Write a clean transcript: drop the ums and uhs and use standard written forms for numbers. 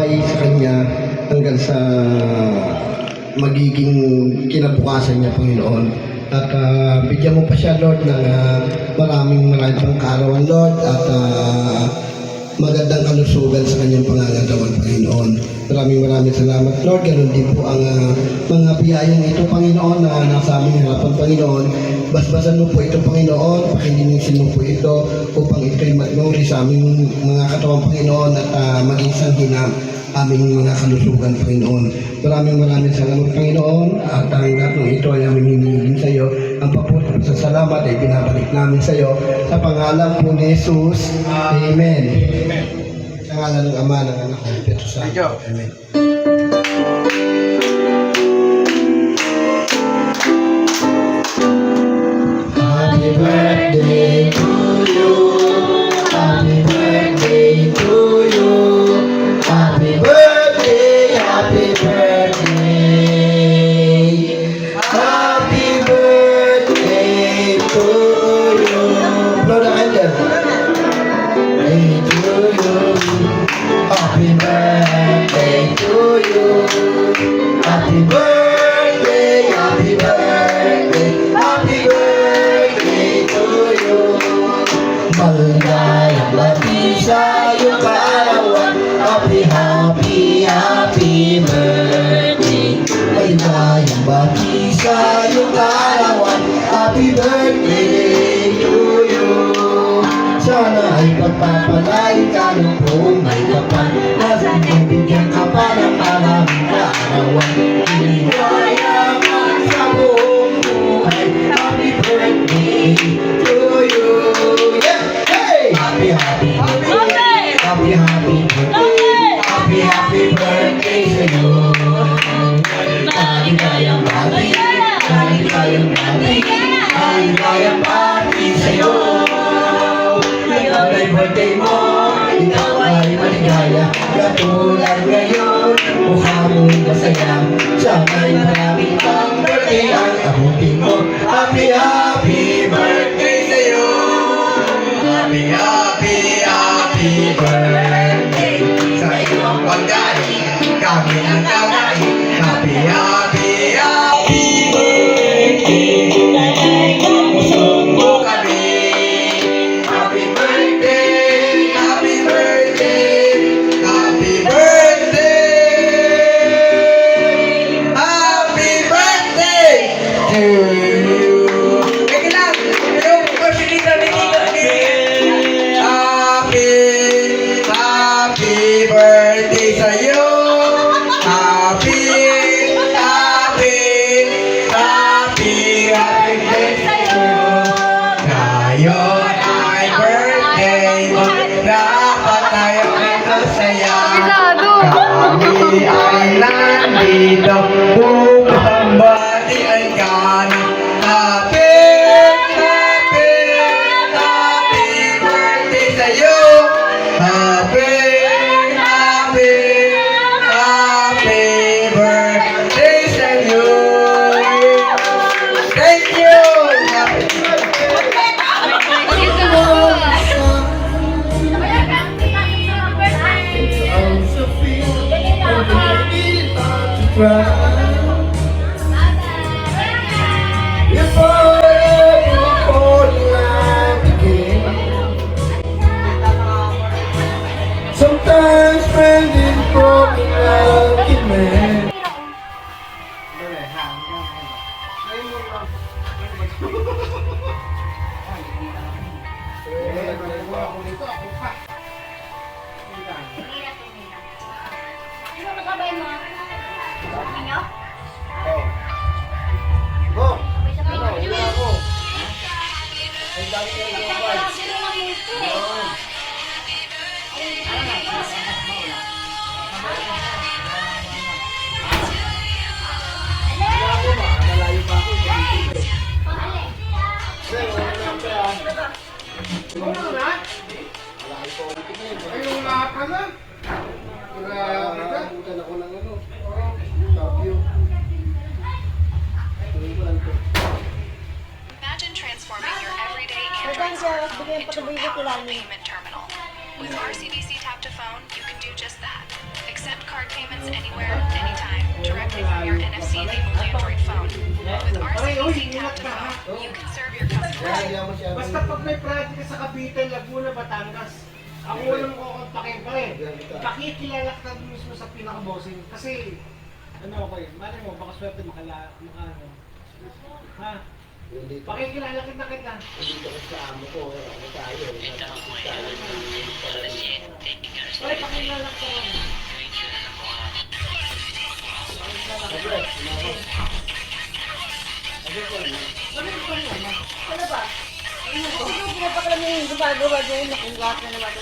buhay sa kanya hanggang sa magiging kinabukasan niya, Panginoon. At bigyan mo pa siya, Lord, ng maraming pang kaarawan, Lord, at magandang kalusugan sa kanyang pangangalawan, Panginoon. Maraming salamat, Lord. Ganun din po ang mga biyayang ito, Panginoon, na nasa aming harapan, Panginoon. Basbasan mo po ito, Panginoon. Pakilinisin mo po ito upang ito'y magnuri sa aming mga katawan, Panginoon, at maging sanghina aming mga kalusugan, Panginoon. Maraming salamat, Panginoon. At ang lahat ng ito ay aming hinihingin sa iyo. Ang paputo sa salamat ay binabalik namin sa iyo. Sa pangalan po ni Jesus. Amen. Sa ngalan ng Ama, ng Anak, ng Espiritu Santo. Amen. Happy birthday to you. Happy birthday to you. Happy birthday, happy birthday. Happy birthday to you. Blow the candle. Hey to you. Happy birthday to you. Happy birthday, happy birthday. Happy birthday to you. Maligayang bati sa iyong kaarawan. Happy birthday. Maligayang bati sa iyong kaarawan. Happy birthday to you. Sana ay pagpapalain ka ng buong may kapal. Nasa bibigyan ka pa ng maraming kaarawan. Maligayang sa buong buhay. Happy birthday to you. Yeah! Hey! Happy birthday. Happy birthday. Happy birthday sa iyo. Maligayang bati. Maligayang bati. Maligayang bati sa iyo. Ngayon ay birthday mo. Ikaw ay maligaya. Katulad ngayon, mukha mo'y masaya. Sana'y maraming pang birthday ang abutin mo. Happy birthday sa iyo. Happy birthday sa iyong pagdating. Kami ang kakain. Happy birthday. Dahil kamusok mo kami. Happy birthday. Happy birthday. Happy birthday. Happy birthday to you. Teka lang. Ayaw ko pinita ni Kiko. Happy birthday sa iyo. Happy birthday sa iyo. Ngayon ay birthday mo. Dapat tayo ay masaya. Kami ay nandito upang batian ka ng happy birthday sa iyo. Happy birthday sa iyo. Thank you. Sometimes spending broken like it man. Imagine transforming your everyday Android smartphone into a powerful payment terminal. With RCBC Tap to Phone, you can do just that. Accept card payments anywhere, anytime, directly from your NFC-enabled Android phone. With RCBC Tap to Phone, you can serve your customers. Basta pag may project ka sa Cavite, Laguna, Batangas, ako walang kukontakin pa rin. Pakikilala ka mismo sa pinaka-bossing. Kasi, ano ako eh, malay mo, baka swerte ano. Ha? Pakikilala kita. Ay, pakilala ka. Ano ba? Ano ba? Pinapakalamin yung gumagawa dyan, nakungat na naman.